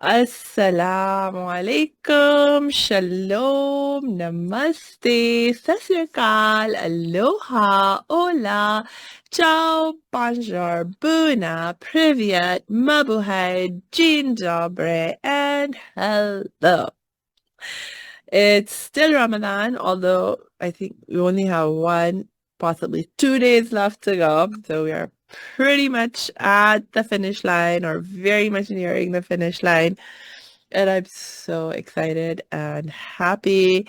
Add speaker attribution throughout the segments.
Speaker 1: Assalamu alaikum, shalom, namaste, sat sri akal, aloha, hola, ciao, bonjour, buna, privyet, mabuhay, dzień dobry, and hello. It's still Ramadan, although I think we only have one, possibly 2 days left to go. So we are pretty much at the finish line or very much nearing the finish line. And I'm so excited and happy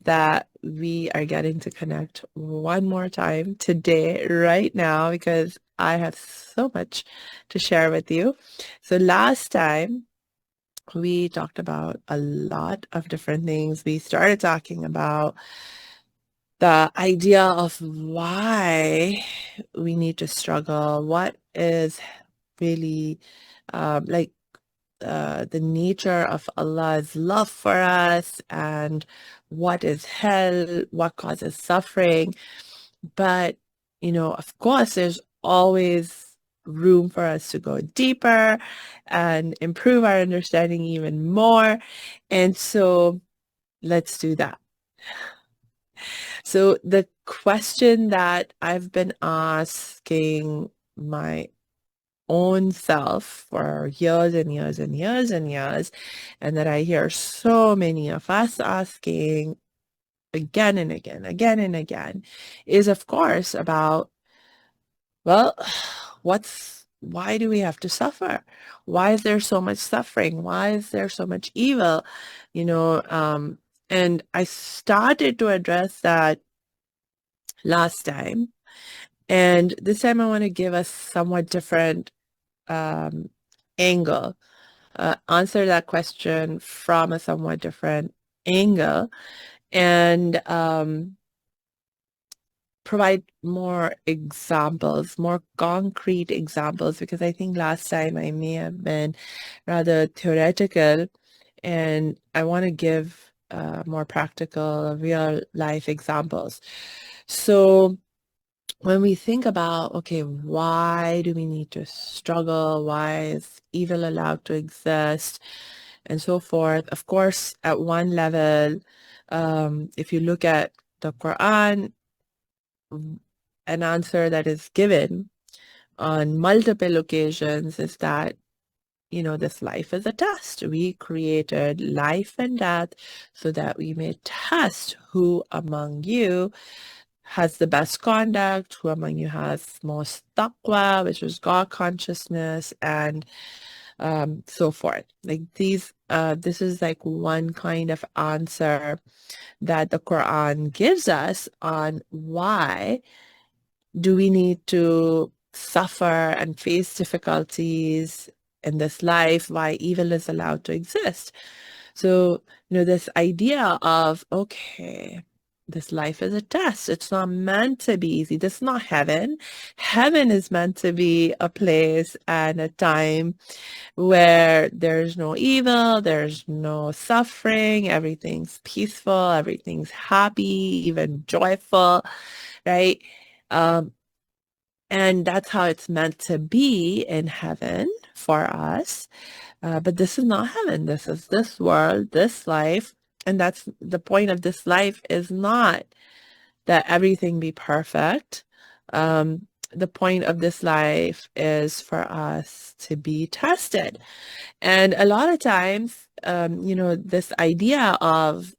Speaker 1: that we are getting to connect one more time today, right now, because I have so much to share with you. So last time, we talked about a lot of different things. We started talking about the idea of why we need to struggle, what is really like the nature of Allah's love for us, and what is hell, what causes suffering. But, of course, there's always room for us to go deeper and improve our understanding even more. And so let's do that. So the question that I've been asking my own self for years and years and years and years, and that I hear so many of us asking again and again, is of course about, well, why do we have to suffer? Why is there so much suffering? Why is there so much evil? And I started to address that last time. And this time I want to give a somewhat different angle, answer that question from a somewhat different angle, and provide more examples, more concrete examples, because I think last time I may have been rather theoretical, and I want to give more practical, real life examples. So when we think about, okay, why do we need to struggle? Why is evil allowed to exist? And so forth. Of course, at one level, if you look at the Quran, an answer that is given on multiple occasions is that, this life is a test. We created life and death so that we may test who among you has the best conduct, who among you has most taqwa, which is God consciousness, and so forth. Like this is like one kind of answer that the Quran gives us on why do we need to suffer and face difficulties in this life, why evil is allowed to exist. So, this idea of, okay, this life is a test. It's not meant to be easy. This is not heaven. Heaven is meant to be a place and a time where there's no evil, there's no suffering, everything's peaceful, everything's happy, even joyful, right? And that's how it's meant to be in heaven for us. But this is not heaven. This is this world, this life. And that's the point of this life, is not that everything be perfect. The point of this life is for us to be tested. And a lot of times, this idea of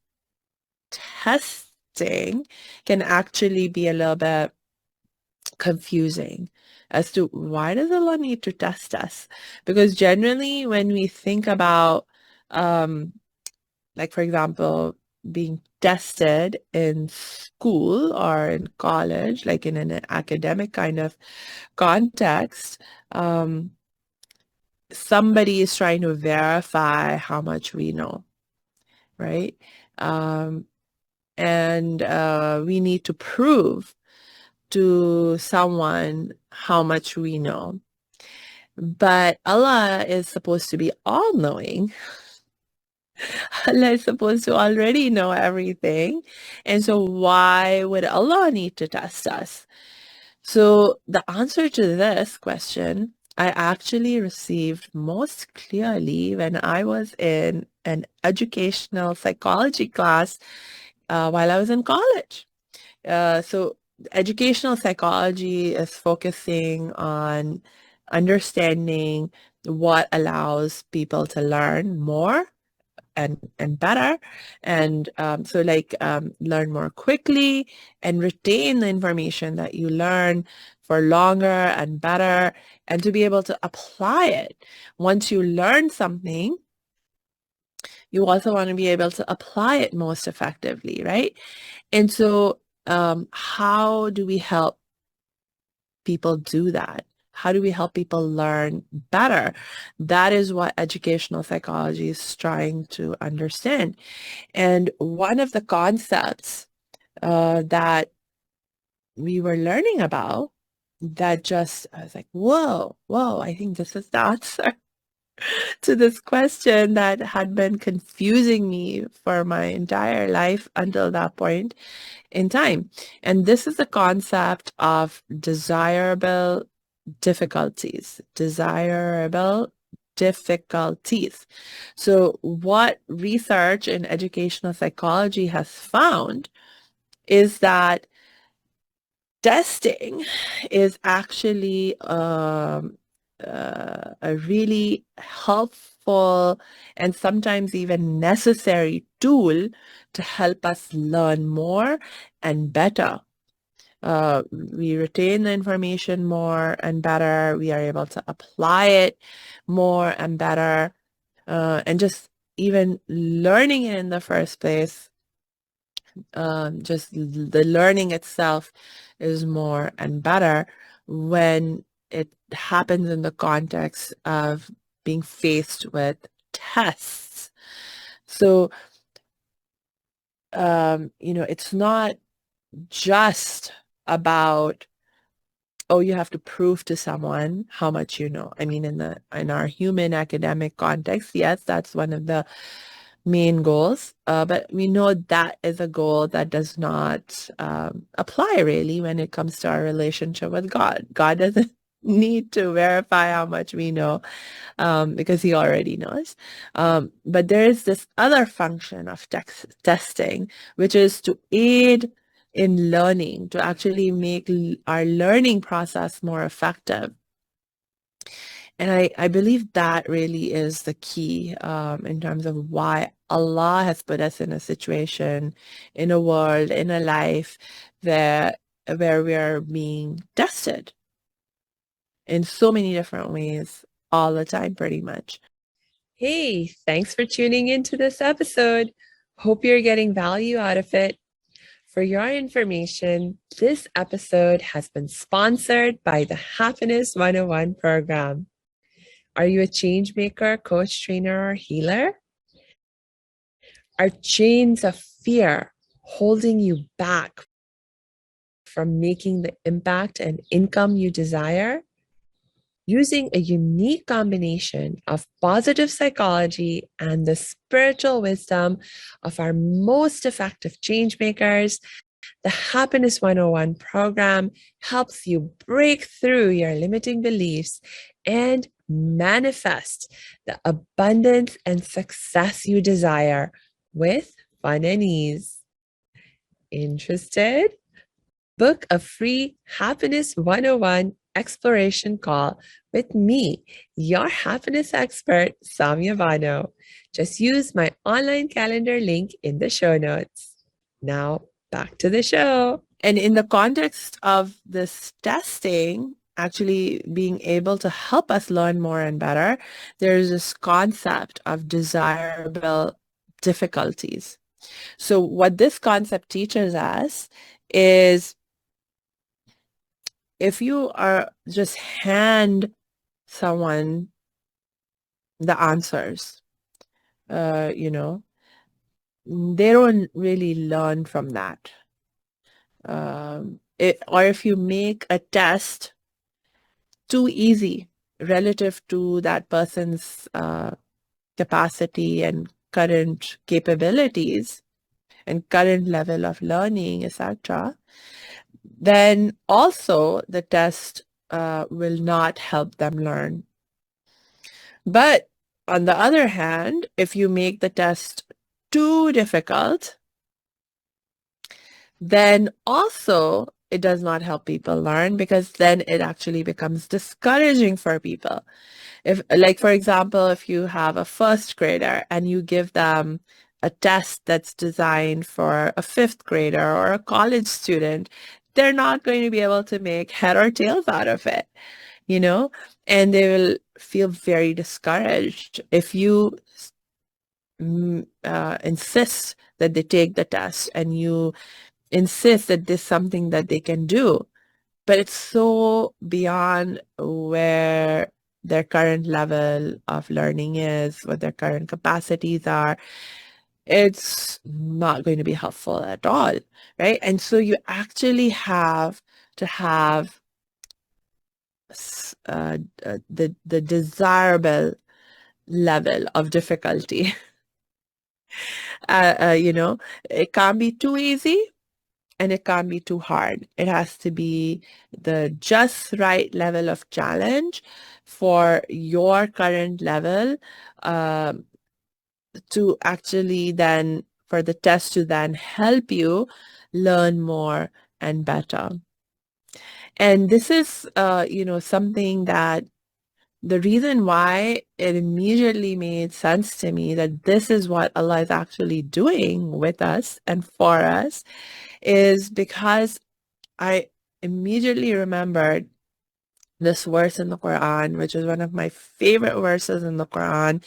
Speaker 1: testing can actually be a little bit confusing as to why does Allah need to test us? Because generally when we think about, like for example, being tested in school or in college, like in an academic kind of context, somebody is trying to verify how much we know, right? And we need to prove to someone how much we know. But Allah is supposed to be all-knowing. Allah is supposed to already know everything. And so why would Allah need to test us? So the answer to this question I actually received most clearly when I was in an educational psychology class while I was in college. So educational psychology is focusing on understanding what allows people to learn more and better, and so like learn more quickly and retain the information that you learn for longer and better, and to be able to apply it. Once you learn something, you also want to be able to apply it most effectively, right? And so how do we help people do that? How do we help people learn better? That is what educational psychology is trying to understand. And one of the concepts that we were learning about that just, I was like, whoa, I think this is the answer to this question that had been confusing me for my entire life until that point in time. And this is the concept of desirable difficulties. Desirable difficulties. So, what research in educational psychology has found is that testing is actually a really helpful and sometimes even necessary tool to help us learn more and better. We retain the information more and better. We are able to apply it more and better. And just even learning it in the first place, just the learning itself is more and better when it happens in the context of being faced with tests. So, it's not just about, oh, you have to prove to someone how much you know. I mean, in our human academic context, yes, that's one of the main goals. But we know that is a goal that does not apply really when it comes to our relationship with God. God doesn't need to verify how much we know because he already knows. But there is this other function of testing, which is to aid in learning, to actually make our learning process more effective. And I believe that really is the key in terms of why Allah has put us in a situation, in a world, in a life where we are being tested in so many different ways all the time, pretty much. Hey, thanks for tuning into this episode. Hope you're getting value out of it. For your information, this episode has been sponsored by the Happiness 101 program. Are you a change maker, coach, trainer, or healer? Are chains of fear holding you back from making the impact and income you desire? Using a unique combination of positive psychology and the spiritual wisdom of our most effective change makers, the Happiness 101 program helps you break through your limiting beliefs and manifest the abundance and success you desire with fun and ease. Interested? Book a free Happiness 101 exploration call with me, your happiness expert, Samia Bano. Just use my online calendar link in the show notes. Now, back to the show. And in the context of this testing, actually being able to help us learn more and better, there's this concept of desirable difficulties. So what this concept teaches us is if you are just hand someone the answers, you know, they don't really learn from that. Or if you make a test too easy relative to that person's capacity and current capabilities and current level of learning, etc., then also the test will not help them learn. But on the other hand, if you make the test too difficult, then also it does not help people learn, because then it actually becomes discouraging for people. If, like, for example, if you have a first grader and you give them a test that's designed for a fifth grader or a college student, they're not going to be able to make head or tails out of it, you know, and they will feel very discouraged. If you insist that they take the test and you insist that this is something that they can do, but it's so beyond where their current level of learning is, what their current capacities are, it's not going to be helpful at all, right? And so you actually have to have the desirable level of difficulty. You know, it can't be too easy and it can't be too hard. It has to be the just right level of challenge for your current level, um, to actually then, for the test to then help you learn more and better. And this is, something that the reason why it immediately made sense to me that this is what Allah is actually doing with us and for us is because I immediately remembered this verse in the Quran, which is one of my favorite verses in the Quran,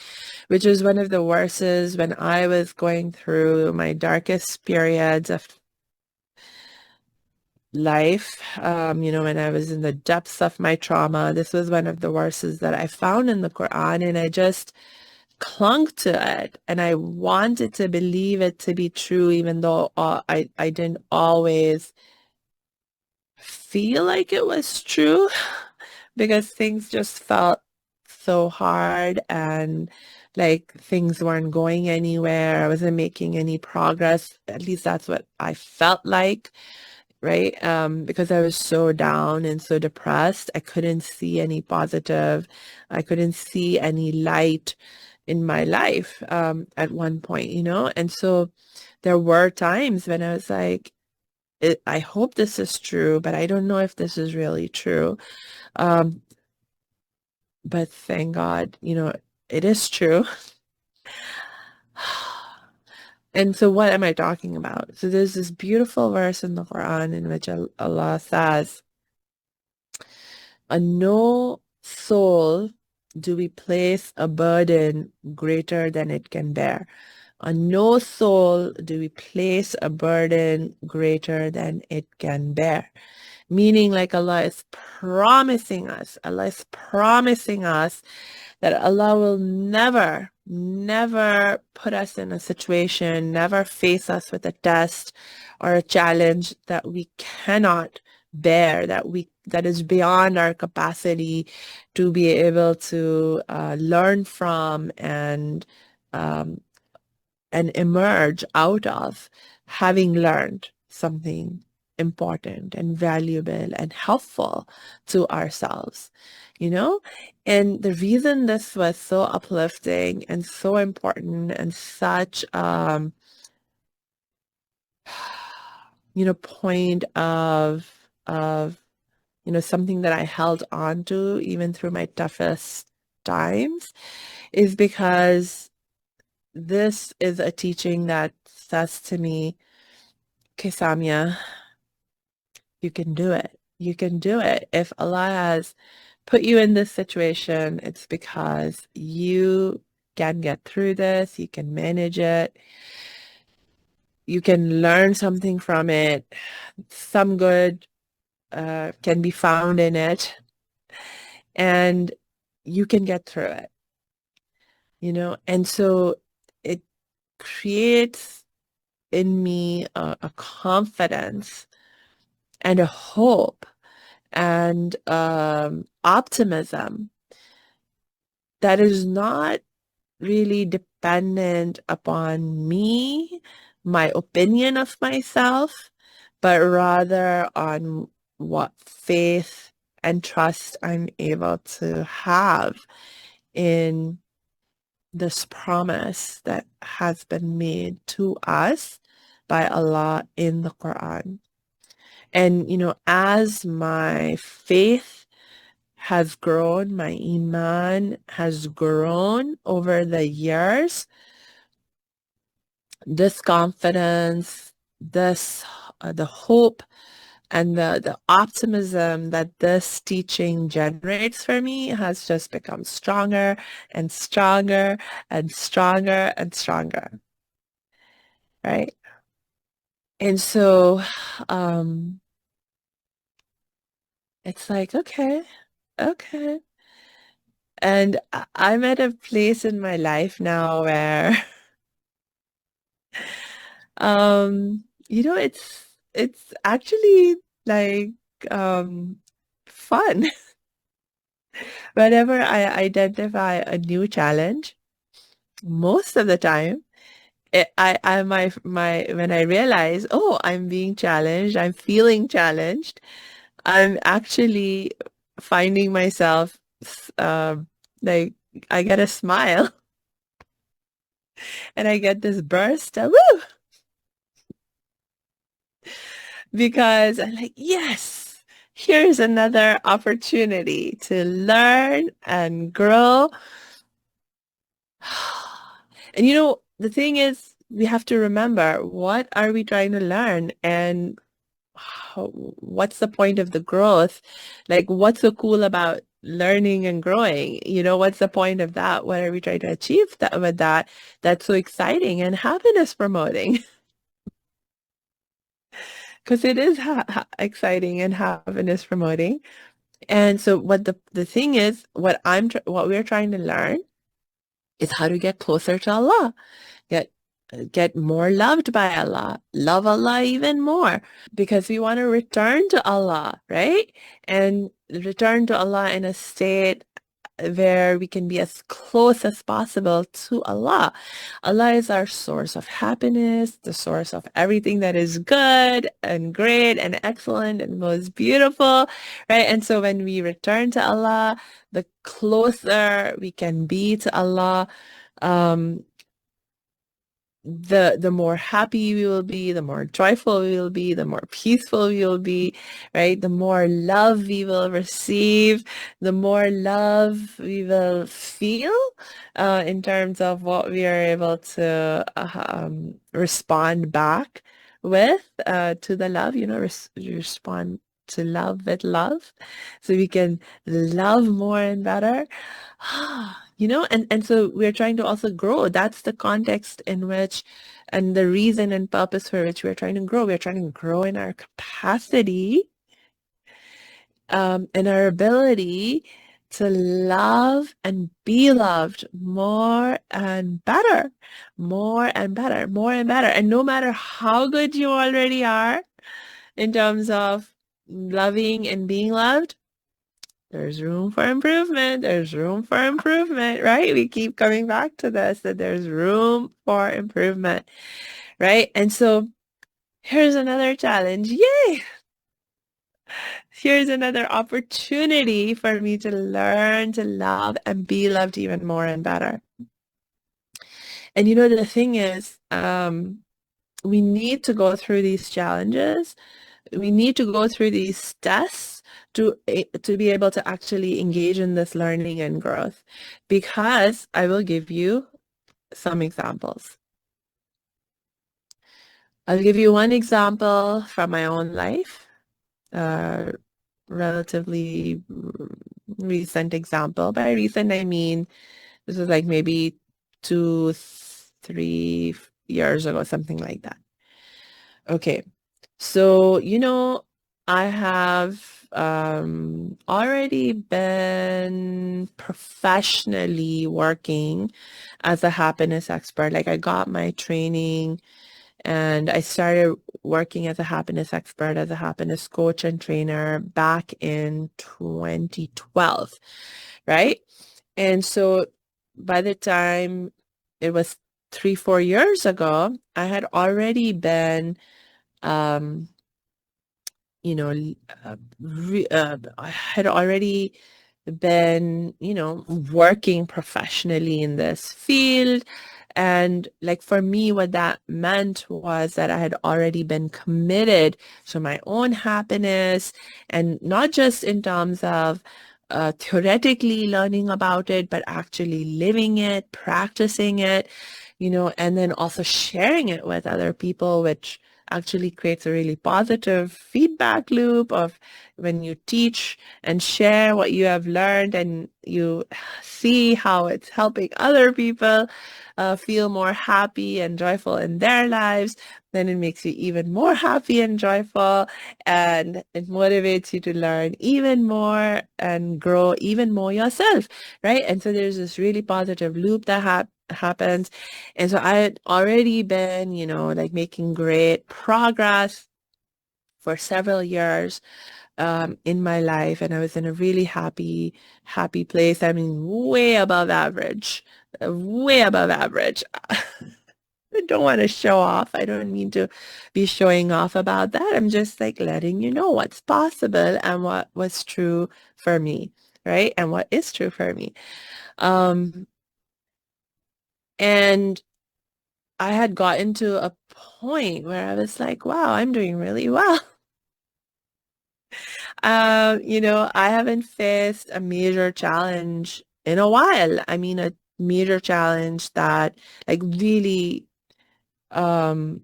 Speaker 1: which is one of the verses when I was going through my darkest periods of life, when I was in the depths of my trauma. This was one of the verses that I found in the Quran, and I just clung to it, and I wanted to believe it to be true, even though I didn't always feel like it was true, because things just felt so hard and like things weren't going anywhere. I wasn't making any progress. At least that's what I felt like, right? Because I was so down and so depressed. I couldn't see any positive. I couldn't see any light in my life at one point, And so there were times when I was like, I hope this is true, but I don't know if this is really true. Um, but thank God, it is true. And so what am I talking about? So there's this beautiful verse in the Quran in which Allah says, on no soul do we place a burden greater than it can bear. On no soul do we place a burden greater than it can bear. Meaning, like, Allah is promising us that Allah will never, never put us in a situation, never face us with a test or a challenge that we cannot bear, that is beyond our capacity to be able to learn from um, and emerge out of, having learned something important and valuable and helpful to ourselves, you know? And the reason this was so uplifting and so important and such, point of, something that I held on to even through my toughest times is because this is a teaching that says to me, okay, Samia, you can do it. You can do it. If Allah has put you in this situation, it's because you can get through this. You can manage it. You can learn something from it. Some good can be found in it. And you can get through it, And so it creates in me a confidence and a hope and optimism that is not really dependent upon me, my opinion of myself, but rather on what faith and trust I'm able to have in this promise that has been made to us by Allah in the Quran. And, as my faith has grown, my iman has grown over the years, this confidence, this the hope and the optimism that this teaching generates for me has just become stronger and stronger and stronger and stronger, right? And so it's like, okay, okay. And I'm at a place in my life now where it's actually like fun. Whenever I identify a new challenge, most of the time, when I realize, oh, I'm being challenged, I'm feeling challenged, I'm actually finding myself, like, I get a smile and I get this burst of woo, because I'm like, yes, here's another opportunity to learn and grow. And the thing is, we have to remember, what are we trying to learn, and what's the point of the growth? Like, what's so cool about learning and growing? What's the point of that? What are we trying to achieve that with that? That's so exciting and happiness promoting, because it is exciting and happiness promoting. And so what the thing is, what we're trying to learn is how to get closer to Allah, get get more loved by Allah, love Allah even more, because we want to return to Allah, right? And return to Allah in a state where we can be as close as possible to Allah. Allah is our source of happiness, the source of everything that is good and great and excellent and most beautiful, right? And so when we return to Allah, the closer we can be to Allah, um, the more happy we will be, the more joyful we will be, the more peaceful we will be, right? The more love we will receive, the more love we will feel, in terms of what we are able to respond back with, to the love, respond to love with love, so we can love more and better. And so we're trying to also grow. That's the context in which, and the reason and purpose for which we're trying to grow. We're trying to grow in our capacity, and our ability to love and be loved more and better, more and better, more and better. And no matter how good you already are in terms of loving and being loved, there's room for improvement. There's room for improvement, right? We keep coming back to this, that there's room for improvement, right? And so here's another challenge. Yay! Here's another opportunity for me to learn to love and be loved even more and better. And the thing is, we need to go through these challenges. We need to go through these tests to be able to actually engage in this learning and growth. Because I will give you some examples. I'll give you one example from my own life, relatively recent example. By recent, I mean this was like maybe 2, 3 years ago, something like that. Okay. So, I have already been professionally working as a happiness expert. Like, I got my training and I started working as a happiness expert, as a happiness coach and trainer back in 2012, right? And so by the time it was 3, 4 years ago, I had already been um, you know, I had already been, working professionally in this field. And like for me, what that meant was that I had already been committed to my own happiness, and not just in terms of theoretically learning about it, but actually living it, practicing it, and then also sharing it with other people, which actually creates a really positive feedback loop of when you teach and share what you have learned and you see how it's helping other people feel more happy and joyful in their lives, then it makes you even more happy and joyful, and it motivates you to learn even more and grow even more yourself, right? And so there's this really positive loop that happens. And so I had already been, like making great progress for several years in my life, and I was in a really happy place. I mean, way above average, way above average. I don't want to show off. I don't mean to be showing off about that. I'm just like letting you know what's possible and what was true for me, right? And what is true for me. Um, and I had gotten to a point where I was like, wow, I'm doing really well. I haven't faced a major challenge in a while. I mean, a major challenge that like really um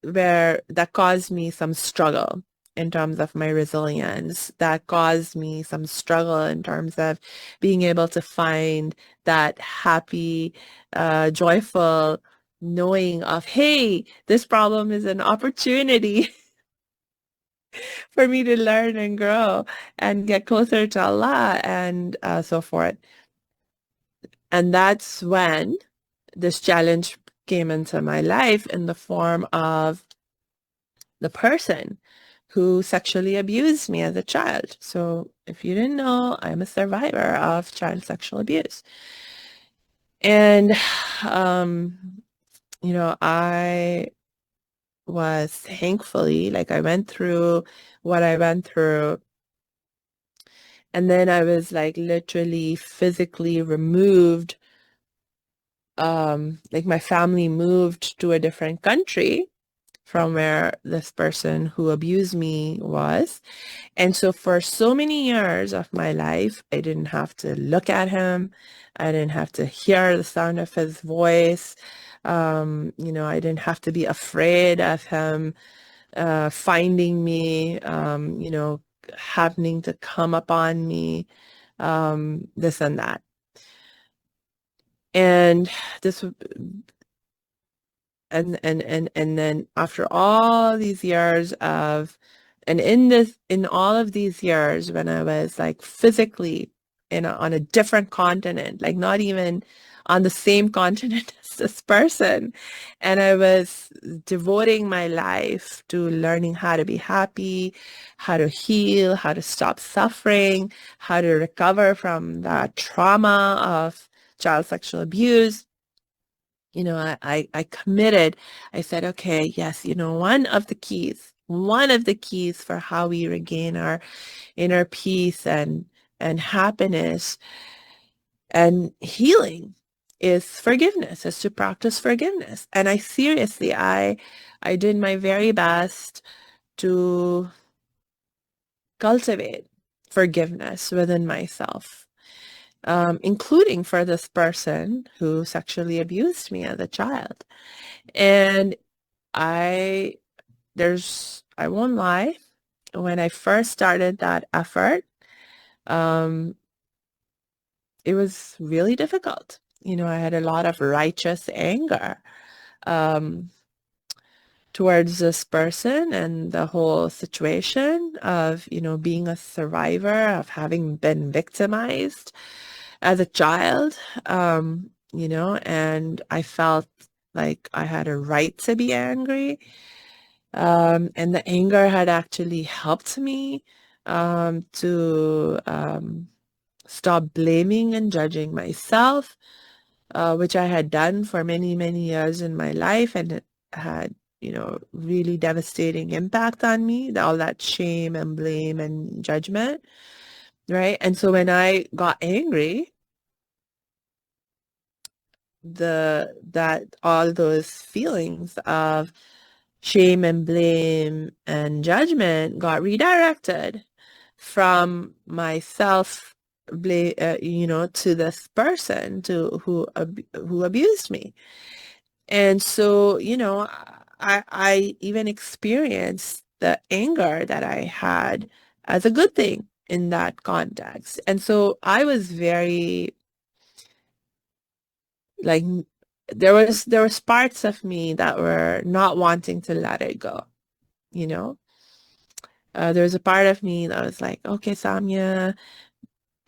Speaker 1: where that caused me some struggle in terms of my resilience, that caused me some struggle in terms of being able to find that happy, joyful knowing of, hey, this problem is an opportunity for me to learn and grow and get closer to Allah and so forth. And that's when this challenge came into my life in the form of the person who sexually abused me as a child. So if you didn't know, I'm a survivor of child sexual abuse. And, I was thankfully, like I went through what I went through. And then I was like literally physically removed. Like my family moved to a different country from where this person who abused me was. And so for so many years of my life, I didn't have to look at him. I didn't have to hear the sound of his voice. I didn't have to be afraid of him finding me, happening to come upon me, this and that. And this and then after all these years of and in all of these years when I was like physically on a different continent, like not even on the same continent as this person, and I was devoting my life to learning how to be happy, how to heal, how to stop suffering, how to recover from that trauma of child sexual abuse. I committed. I said, okay, yes, one of the keys for how we regain our inner peace and happiness and healing is forgiveness, is to practice forgiveness. And I did my very best to cultivate forgiveness within myself, including for this person who sexually abused me as a child. And I, I won't lie, when I first started that effort, um, it was really difficult. I had a lot of righteous anger um, towards this person and the whole situation of, being a survivor, of having been victimized as a child, and I felt like I had a right to be angry. And the anger had actually helped me to stop blaming and judging myself, which I had done for many, many years in my life. And it had, really devastating impact on me, all that shame and blame and judgment, right? And so when I got angry, that all those feelings of shame and blame and judgment got redirected from myself, to this person who abused me. And so, I even experienced the anger that I had as a good thing in that context. And so I was very like there was parts of me that were not wanting to let it go, you know. There was a part of me that was like, okay, Samia,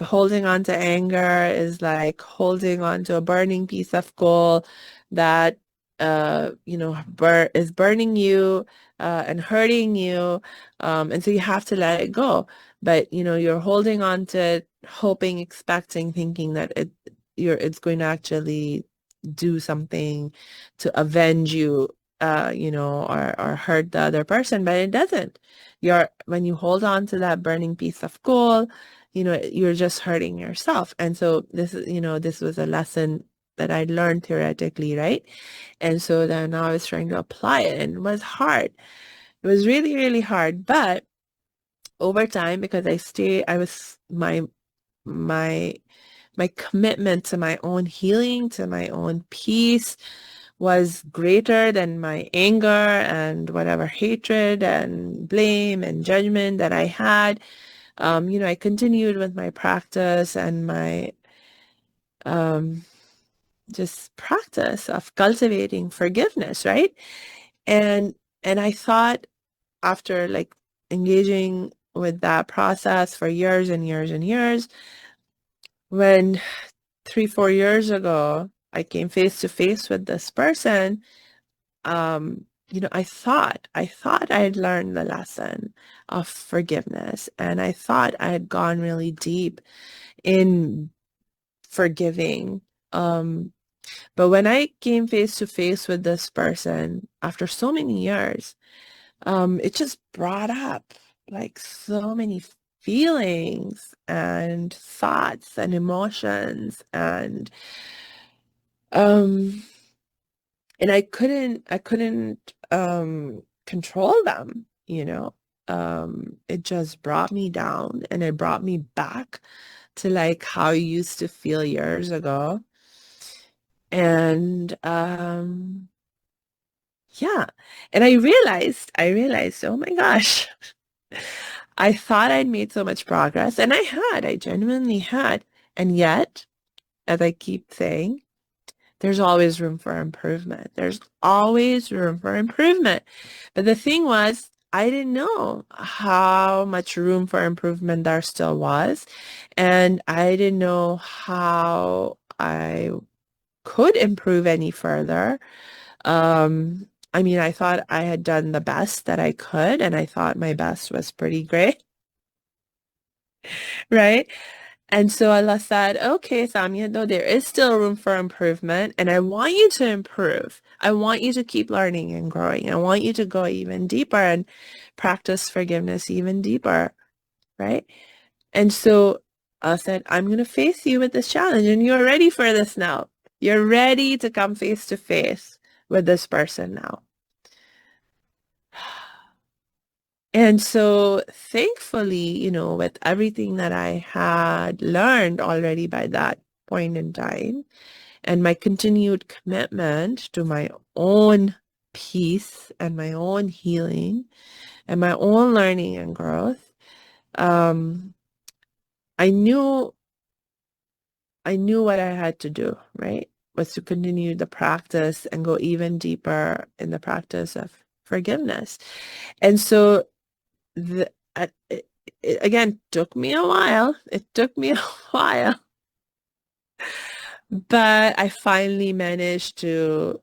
Speaker 1: holding on to anger is like holding on to a burning piece of coal that is burning you and hurting you, and so you have to let it go. But you're holding on to it, hoping, expecting, thinking that it's going to actually do something to avenge you, or hurt the other person, but it doesn't. When you hold on to that burning piece of coal, you're just hurting yourself. And so this was a lesson that I learned theoretically, right? And so then I was trying to apply it, and it was hard. It was really, really hard. But over time, because I was my commitment to my own healing, to my own peace, was greater than my anger and whatever hatred and blame and judgment that I had. I continued with my practice and my um, just practice of cultivating forgiveness, right? And and I thought, after like engaging with that process for years and years and years, when 3, 4 years ago I came face to face with this person, I thought I had learned the lesson of forgiveness, and I thought I had gone really deep in forgiving. Um, but when I came face to face with this person after so many years, it just brought up like so many feelings and thoughts and emotions, um and I couldn't control them. It just brought me down, and it brought me back to like how I used to feel years ago. And yeah. And I realized, oh my gosh, I thought I'd made so much progress, and I genuinely had. And yet, as I keep saying, there's always room for improvement. There's always room for improvement. But the thing was, I didn't know how much room for improvement there still was. And I didn't know how I could improve any further. I mean, I thought I had done the best that I could, and I thought my best was pretty great, right? And so Allah said, okay, Samia, though there is still room for improvement, and I want you to improve. I want you to keep learning and growing. I want you to go even deeper and practice forgiveness even deeper, right? And so I said, I'm going to face you with this challenge, and you're ready for this now. You're ready to come face to face with this person now. And so thankfully, with everything that I had learned already by that point in time, and my continued commitment to my own peace and my own healing and my own learning and growth, um, I knew what I had to do, right? Was to continue the practice and go even deeper in the practice of forgiveness. And so it again took me a while. It took me a while, but I finally managed to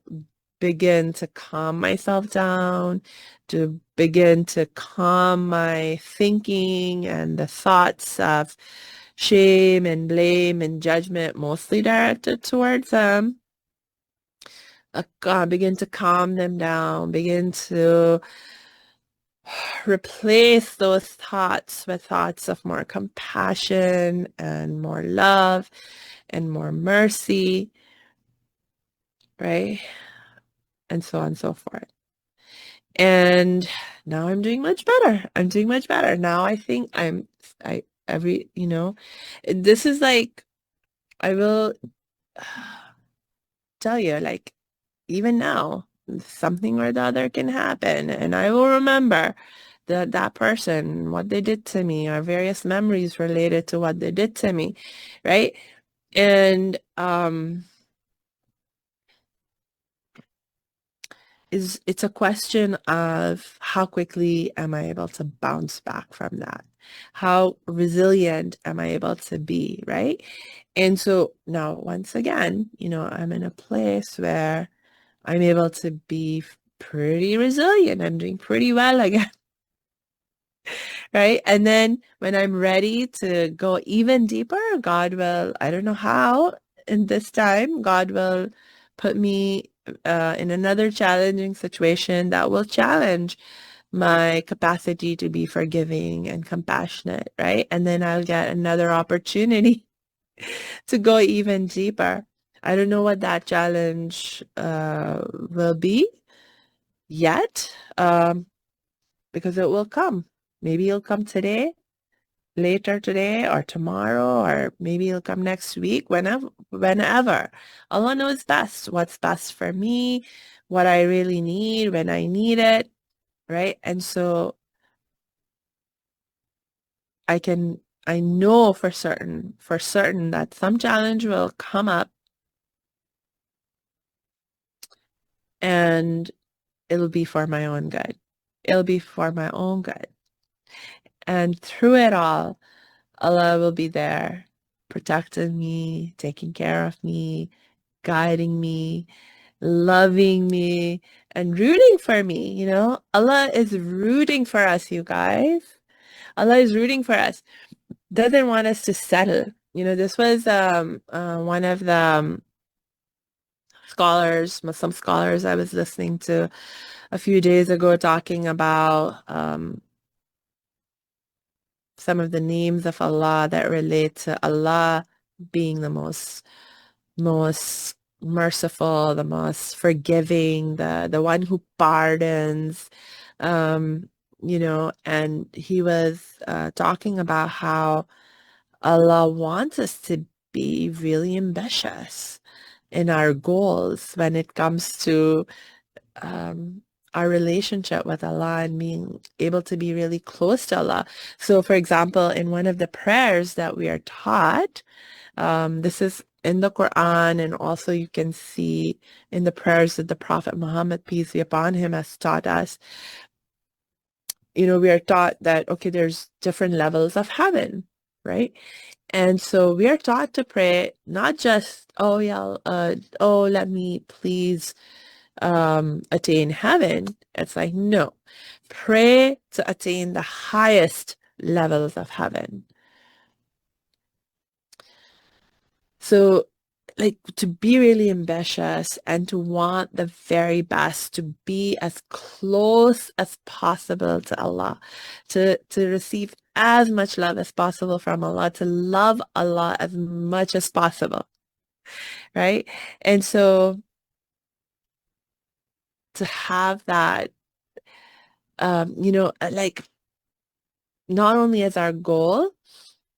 Speaker 1: begin to calm myself down, to begin to calm my thinking and the thoughts of shame and blame and judgment, mostly directed towards them, begin to calm them down, begin to replace those thoughts with thoughts of more compassion and more love and more mercy, right? And so on and so forth. And now I'm doing much better. I'm doing much better. Now I think this is like, I will tell you, like, even now, something or the other can happen, and I will remember that person, what they did to me, or various memories related to what they did to me, right? And it's a question of how quickly am I able to bounce back from that? How resilient am I able to be, right? And so now, once again, I'm in a place where I'm able to be pretty resilient. I'm doing pretty well again, right? And then when I'm ready to go even deeper, God will, I don't know how, in this time, God will put me in another challenging situation that will challenge my capacity to be forgiving and compassionate, right? And then I'll get another opportunity to go even deeper. I don't know what that challenge will be yet, because it will come. Maybe it'll come today, later today, or tomorrow, or maybe it'll come next week, whenever. Allah knows best what's best for me, what I really need when I need it, right? And so I know for certain that some challenge will come up, and it'll be for my own good. It'll be for my own good. And through it all, Allah will be there, protecting me, taking care of me, guiding me, loving me, and rooting for me. Allah is rooting for us, you guys. Allah is rooting for us. Doesn't want us to settle. This was one of the Muslim scholars I was listening to a few days ago, talking about some of the names of Allah that relate to Allah being the most merciful, the most forgiving, the one who pardons, um, and he was talking about how Allah wants us to be really ambitious in our goals when it comes to um, our relationship with Allah and being able to be really close to Allah. So, for example, in one of the prayers that we are taught, this is in the Quran, and also you can see in the prayers that the Prophet Muhammad, peace be upon him, has taught us. We are taught that, okay, there's different levels of heaven, right? And so we are taught to pray, not just, oh yeah, let me please attain heaven. It's like, no, pray to attain the highest levels of heaven. So, like, to be really ambitious and to want the very best, to be as close as possible to Allah, to receive as much love as possible from Allah, to love Allah as much as possible, right? And so to have that, like, not only as our goal,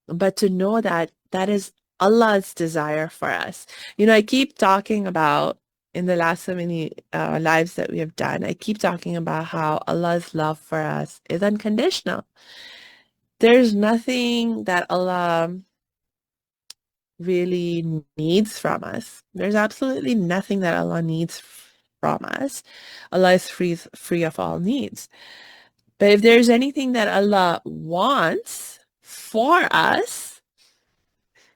Speaker 1: but to know that that is Allah's desire for us. I keep talking about, in the last so many lives that we have done, I keep talking about how Allah's love for us is unconditional. There's nothing that Allah really needs from us. There's absolutely nothing that Allah needs from us. Allah is free of all needs. But if there's anything that Allah wants for us,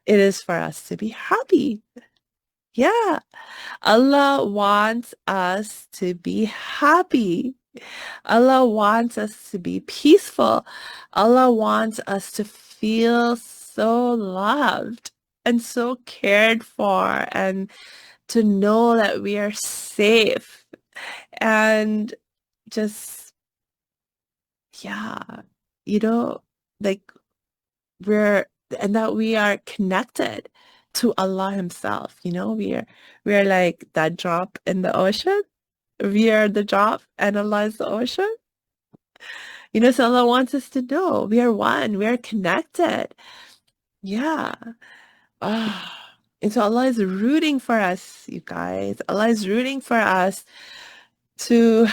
Speaker 1: it is for us to be happy. Yeah, Allah wants us to be happy. Allah wants us to be peaceful. Allah wants us to feel so loved and so cared for, and to know that we are safe and just, yeah, you know, like we're, and that we are connected to Allah Himself. We are like that drop in the ocean. We are the drop and Allah is the ocean. So Allah wants us to know we are one, we are connected. Yeah. Ah. And so Allah is rooting for us, you guys. Allah is rooting for us to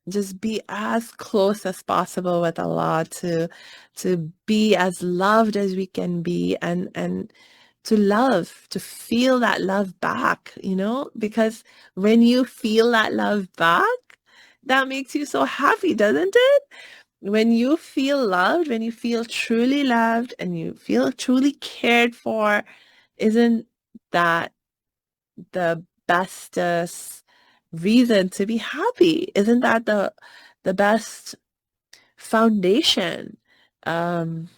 Speaker 1: just be as close as possible with Allah, to be as loved as we can be, and to love, to feel that love back, because when you feel that love back, that makes you so happy, doesn't it? When you feel loved, when you feel truly loved and you feel truly cared for, isn't that the bestest reason to be happy? Isn't that the best foundation um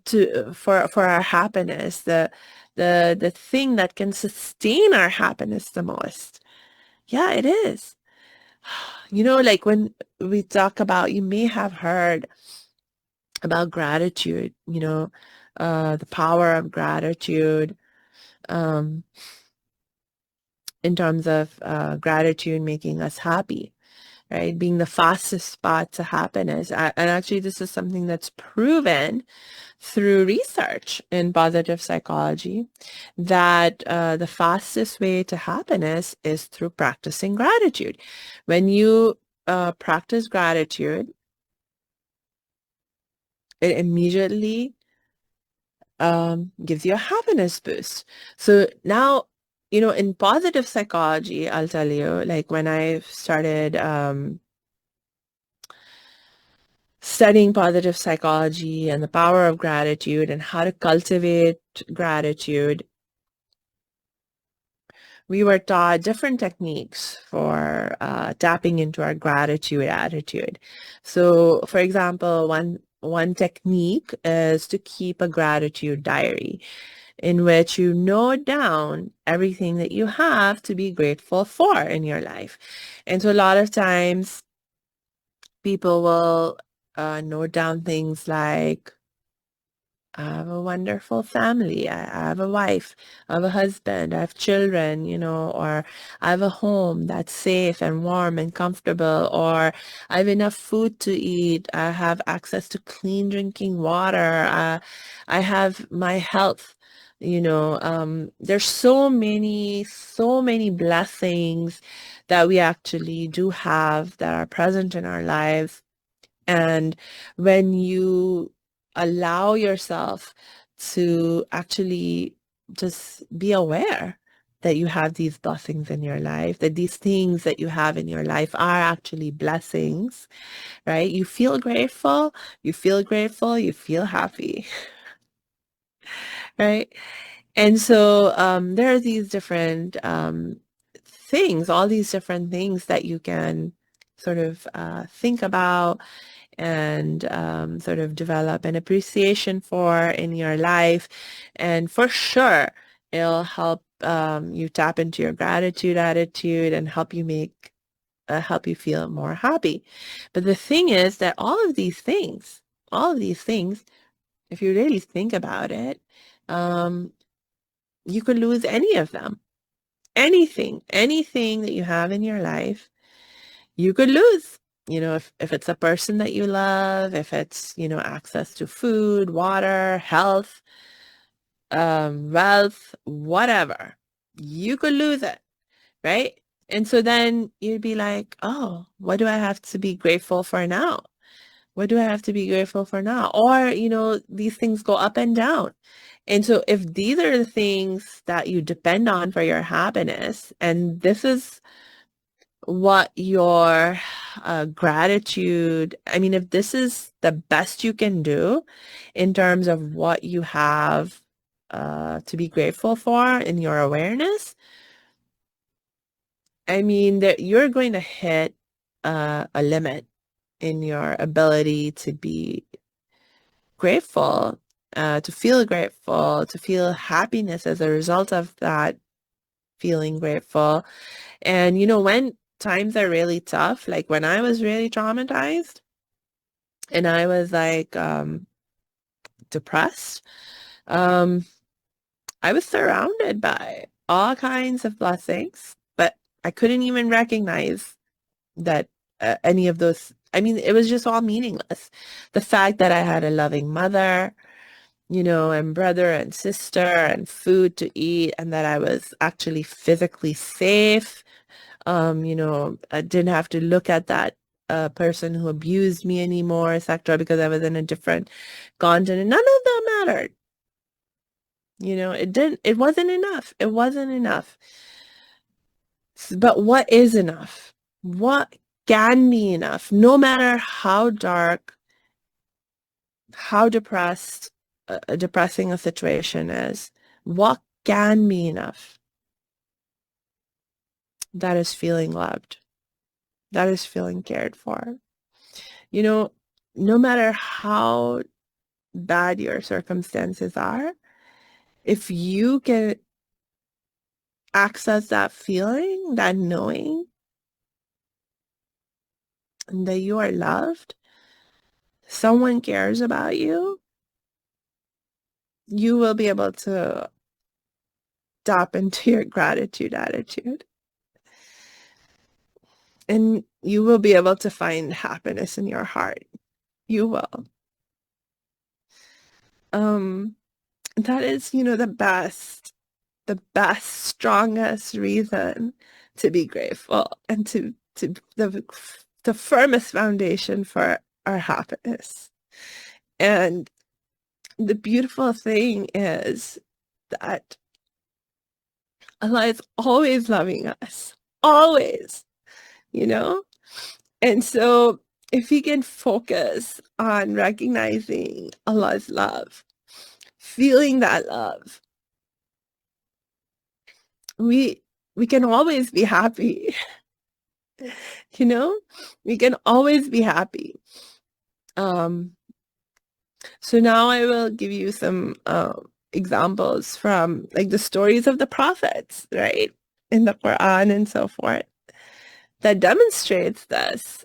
Speaker 1: to for our happiness, the thing that can sustain our happiness the most? Yeah, it is. Like when we talk about, you may have heard about gratitude, the power of gratitude, um, in terms of gratitude making us happy, right? Being the fastest spot to happiness. And actually, this is something that's proven through research in positive psychology, that the fastest way to happiness is through practicing gratitude. When you practice gratitude, it immediately gives you a happiness boost. So now, in positive psychology, I'll tell you, like when I started studying positive psychology and the power of gratitude and how to cultivate gratitude, we were taught different techniques for tapping into our gratitude attitude. So, for example, one technique is to keep a gratitude diary in which you note down everything that you have to be grateful for in your life. And so a lot of times people will note down things like, I have a wonderful family. I have a wife, I have a husband, I have children, or I have a home that's safe and warm and comfortable, or I have enough food to eat. I have access to clean drinking water. I have my health. There's so many blessings that we actually do have that are present in our lives. And when you allow yourself to actually just be aware that you have these blessings in your life, that these things that you have in your life are actually blessings, right? You feel grateful, you feel happy, right? And so there are these different things, all these different things that you can sort of think about and sort of develop an appreciation for in your life. And for sure, it'll help you tap into your gratitude attitude and help you feel more happy. But the thing is that all of these things, if you really think about it, um, you could lose any of them. Anything that you have in your life, you could lose. If it's a person that you love, if it's, access to food, water, health, wealth, whatever, you could lose it, right? And so then you'd be like, oh, what do I have to be grateful for now? What do I have to be grateful for now? Or, these things go up and down. And so if these are the things that you depend on for your happiness, and this is what your gratitude, I mean, if this is the best you can do in terms of what you have to be grateful for in your awareness, I mean, that you're going to hit a limit in your ability to be grateful to feel grateful, to feel happiness as a result of that feeling grateful. And, when times are really tough, like when I was really traumatized and I was like depressed, um, I was surrounded by all kinds of blessings, but I couldn't even recognize that any of those, I mean, it was just all meaningless. The fact that I had a loving mother, and brother and sister and food to eat, and that I was actually physically safe. I didn't have to look at that person who abused me anymore, etc., because I was in a different continent. None of that mattered. It wasn't enough. It wasn't enough. But what is enough? What can be enough? No matter how dark, how depressing a situation is, what can be enough? That is feeling loved. That is feeling cared for. No matter how bad your circumstances are, if you can access that feeling, that knowing that you are loved, someone cares about you, you will be able to tap into your gratitude attitude. And you will be able to find happiness in your heart. You will. That is, the best, strongest reason to be grateful and to the firmest foundation for our happiness. And the beautiful thing is that Allah is always loving us, always, you know? And so if we can focus on recognizing Allah's love, feeling that love, we can always be happy. We can always be happy. So now I will give you some examples from like the stories of the prophets, right? In the Quran and so forth, that demonstrates this.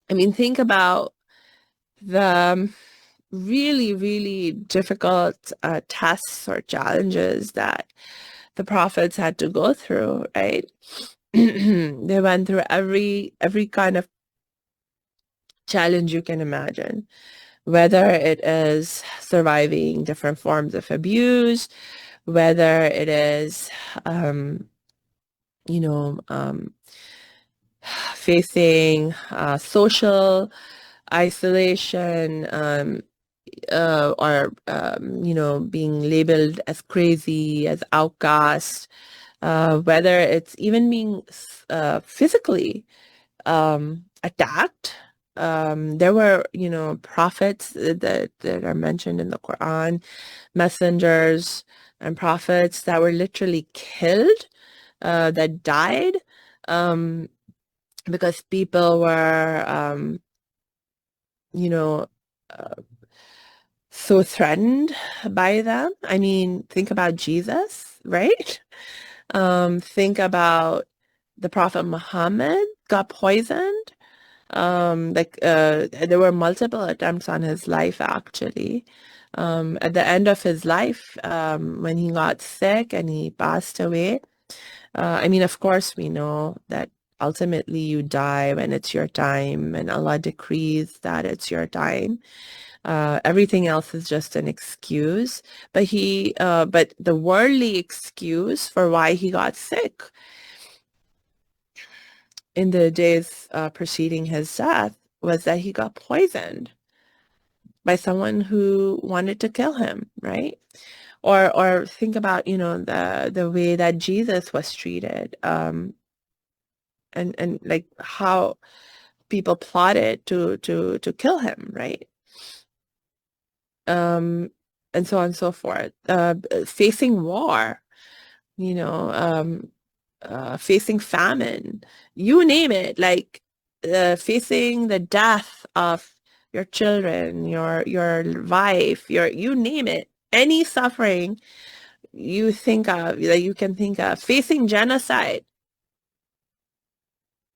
Speaker 1: Think about the really, really difficult tests or challenges that the prophets had to go through, right? They went through every kind of challenge you can imagine, whether it is surviving different forms of abuse, whether it is, you know, um, facing social isolation, or being labeled as crazy, as outcast, whether it's even being physically attacked. There were, prophets that are mentioned in the Quran, messengers and prophets that were literally killed, that died, because people were, you know, uh, so threatened by them. I mean, think about Jesus, right? Think about the Prophet Muhammad got poisoned. There were multiple attempts on his life, actually. At the end of his life, when he got sick and he passed away, of course, we know that ultimately you die when it's your time, and Allah decrees that it's your time. Everything else is just an excuse. But the worldly excuse for why he got sick in the days preceding his death was that he got poisoned by someone who wanted to kill him, right? Or think about, the way that Jesus was treated, and like how people plotted to kill him, right? And so on and so forth. Facing war, you know, facing famine, you name it, like facing the death of your children, your wife, your you name it, any suffering you think of, that you can think of, facing genocide.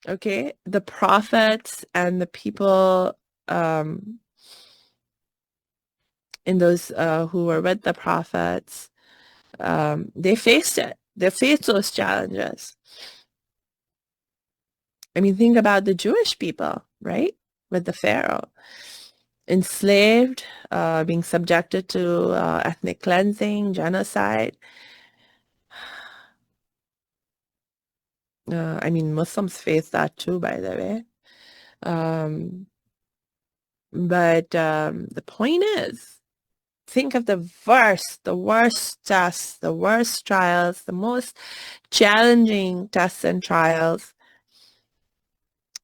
Speaker 1: Okay, the prophets and the people in those who were with the prophets, they faced it. They faced those challenges. I mean, think about the Jewish people, right? With the Pharaoh, enslaved, being subjected to ethnic cleansing, genocide. I mean, Muslims face that too, by the way. But the point is, think of the worst tests, the worst trials, the most challenging tests and trials.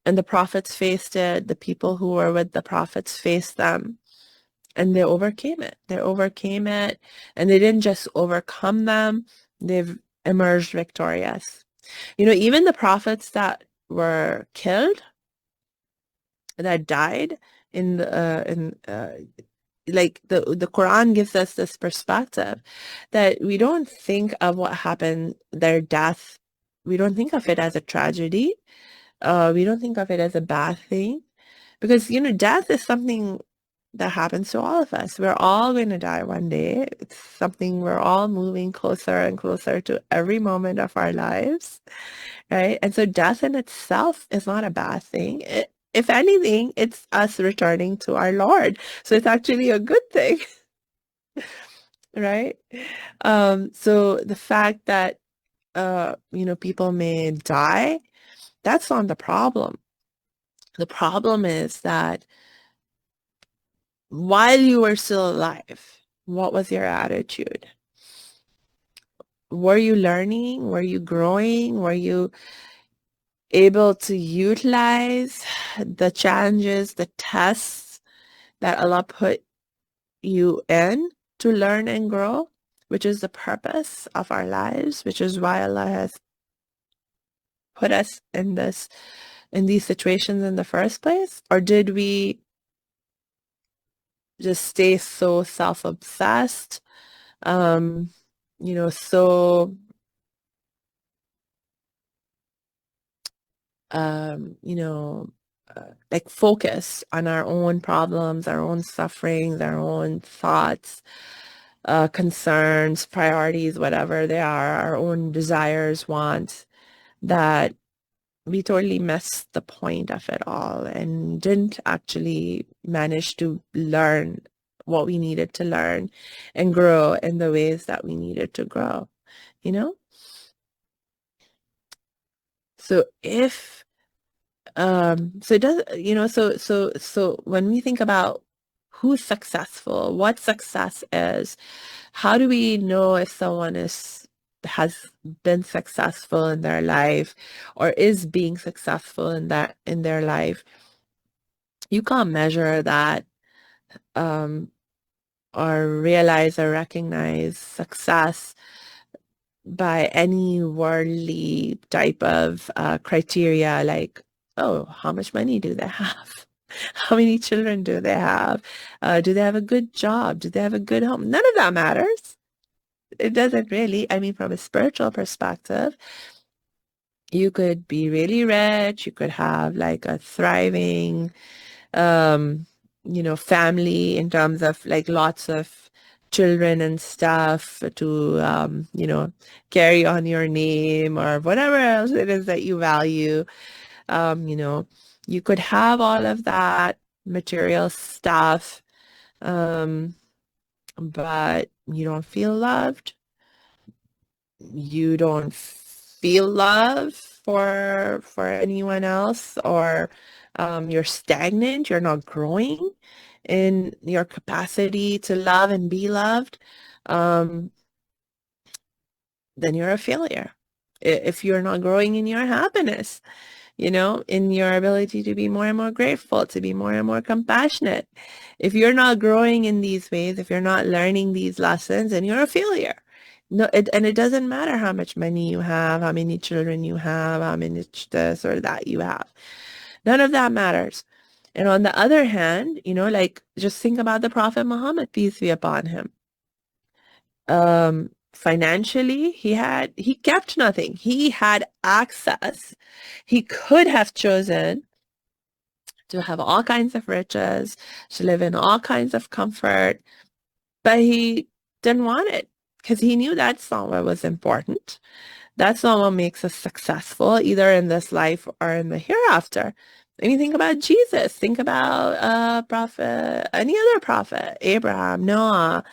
Speaker 1: And the prophets faced it. The people who were with the prophets faced them. And they overcame it. They overcame it. And they didn't just overcome them, they've emerged victorious. You know, even the prophets that were killed, that died like the Quran gives us this perspective that we don't think of what happened, their death, we don't think of it as a tragedy. We don't think of it as a bad thing, because, you know, death is something that happens to all of us. We're all going to die one day. It's something we're all moving closer and closer to every moment of our lives, right? And so death in itself is not a bad thing. If anything, it's us returning to our Lord. So it's actually a good thing, right? So the fact that, you know, people may die, that's not the problem. The problem is that while you were still alive, what was your attitude? Were you learning? Were you growing? Were you able to utilize the challenges, the tests that Allah put you in to learn and grow, which is the purpose of our lives, which is why Allah has put us in these situations in the first place? Or did we just stay so self-obsessed, you know, so you know, like focus on our own problems, our own sufferings, our own thoughts, concerns, priorities, whatever they are, our own desires, wants, that we totally missed the point of it all and didn't actually manage to learn what we needed to learn and grow in the ways that we needed to grow, you know? So if so it does, you know, so when we think about who's successful, what success is, how do we know if someone has been successful in their life or is being successful in their life? You can't measure that, or realize or recognize success by any worldly type of criteria, like, oh, how much money do they have? How many children do they have? Do they have a good job? Do they have a good home? None of that matters. It doesn't really. I mean, from a spiritual perspective, you could be really rich. You could have like a thriving, you know, family in terms of like lots of children and stuff to, you know, carry on your name or whatever else it is that you value. You know, you could have all of that material stuff, but you don't feel loved. You don't feel love for anyone else, or you're stagnant, you're not growing in your capacity to love and be loved, um, then you're a failure. If you're not growing in your happiness, you know, in your ability to be more and more grateful, to be more and more compassionate. If you're not growing in these ways, if you're not learning these lessons, then you're a failure. No, and it doesn't matter how much money you have, how many children you have, how many this or that you have. None of that matters. And on the other hand, like just think about the Prophet Muhammad, peace be upon him. Financially, he kept nothing. He had access. He could have chosen to have all kinds of riches, to live in all kinds of comfort, but he didn't want it because he knew that's not what was important. That's not what makes us successful, either in this life or in the hereafter. I mean, think about Jesus. Think about prophet, any other prophet, Abraham, Noah,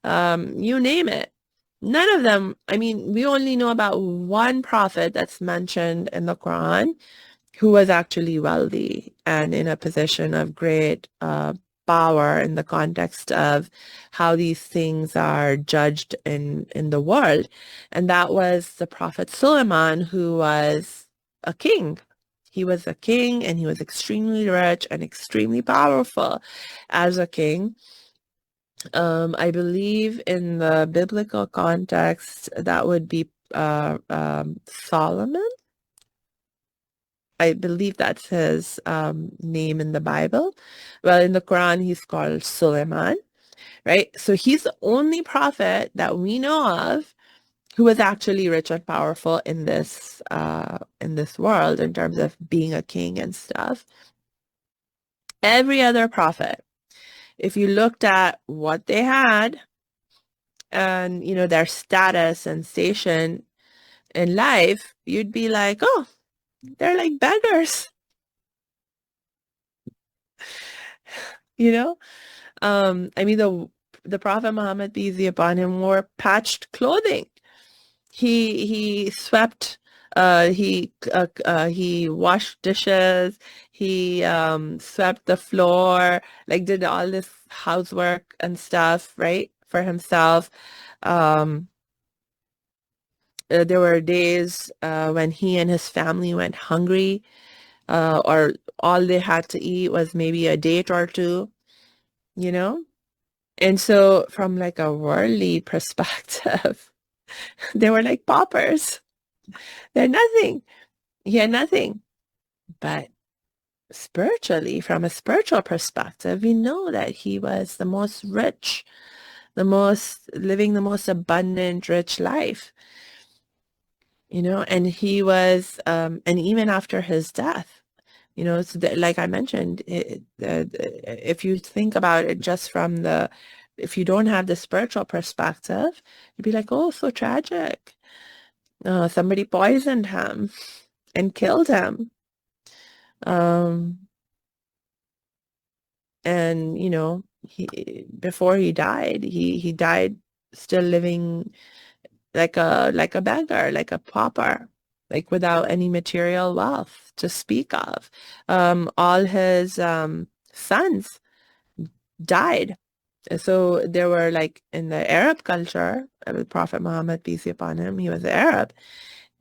Speaker 1: you name it. None of them, I mean, we only know about one prophet that's mentioned in the Quran who was actually wealthy and in a position of great power in the context of how these things are judged in the world. And that was the Prophet Suleiman, who was a king. He was a king and he was extremely rich and extremely powerful as a king. I believe in the biblical context, that would be Solomon. I believe that's his name in the Bible. Well, in the Quran, he's called Suleiman, right? So he's the only prophet that we know of who was actually rich and powerful in this world in terms of being a king and stuff. Every other prophet, if you looked at what they had and their status and station in life, you'd be like, oh, they're like beggars, you know? I mean, the Prophet Muhammad, peace be upon him, wore patched clothing. He swept, he washed dishes, he swept the floor, like did all this housework and stuff, right, for himself. There were days when he and his family went hungry, or all they had to eat was maybe a date or two, you know? And so from like a worldly perspective, they were like paupers. They're nothing. He had nothing. But spiritually, from a spiritual perspective, we know that he was the most rich, living the most abundant, rich life, and he was, and even after his death, so that, like I mentioned, if you think about it just from if you don't have the spiritual perspective, you'd be like, oh, so tragic. Somebody poisoned him and killed him. Um, and before he died, he died still living like a beggar, like a pauper, like without any material wealth to speak of. All his sons died. So there were, like, in the Arab culture, Prophet Muhammad, peace be upon him, he was Arab.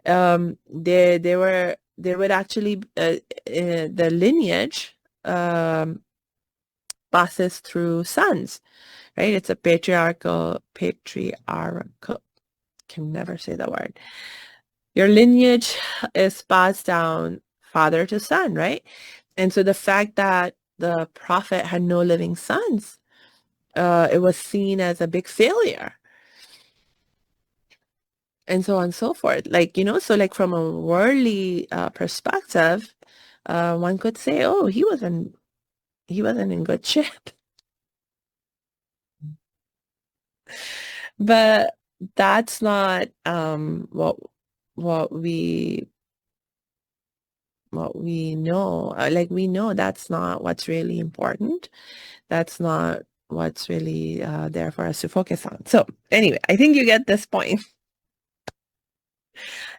Speaker 1: They would actually the lineage passes through sons, right? It's a patriarchal, can never say the word. Your lineage is passed down father to son, right? And so the fact that the prophet had no living sons, it was seen as a big failure, and so on and so forth. Like, so like from a worldly perspective, one could say, oh, he wasn't in good shape. But that's not what we know. Like, we know that's not what's really important. That's not what's really there for us to focus on. So anyway, I think you get this point.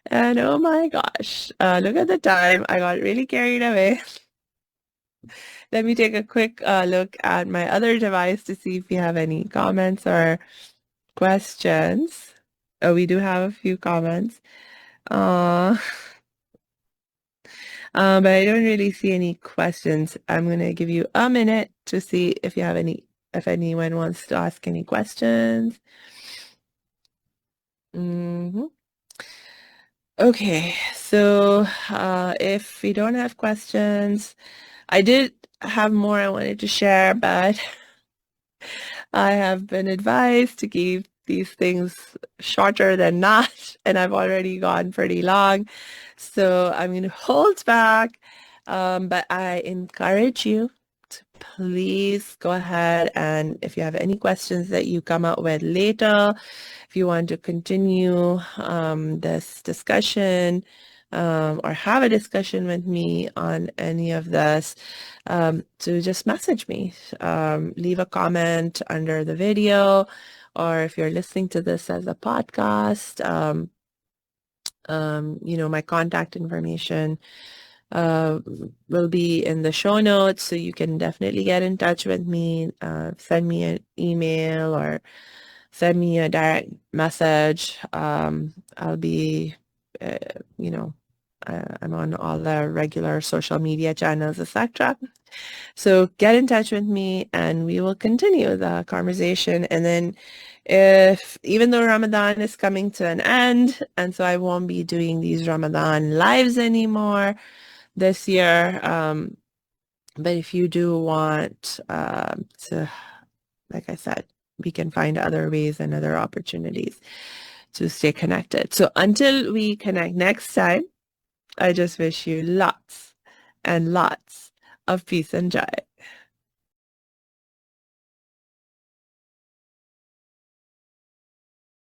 Speaker 1: And oh my gosh, look at the time. I got really carried away. Let me take a quick look at my other device to see if we have any comments or questions. Oh, we do have a few comments. Uh, but I don't really see any questions. I'm going to give you a minute to see if anyone wants to ask any questions. Okay, so if we don't have questions, I did have more I wanted to share, but I have been advised to keep these things shorter than not, and I've already gone pretty long. So I'm going to hold back. But I encourage you to please go ahead, and if you have any questions that you come up with later, if you want to continue this discussion, or have a discussion with me on any of this, to just message me, leave a comment under the video, or if you're listening to this as a podcast, my contact information will be in the show notes, so you can definitely get in touch with me, send me an email or send me a direct message. I'll be, uh, you know, I'm on all the regular social media channels, etc. So get in touch with me and we will continue the conversation. And then if, even though Ramadan is coming to an end, and so I won't be doing these Ramadan lives anymore this year, but if you do want to, like I said, we can find other ways and other opportunities to stay connected. So until we connect next time, I just wish you lots and lots of peace and joy.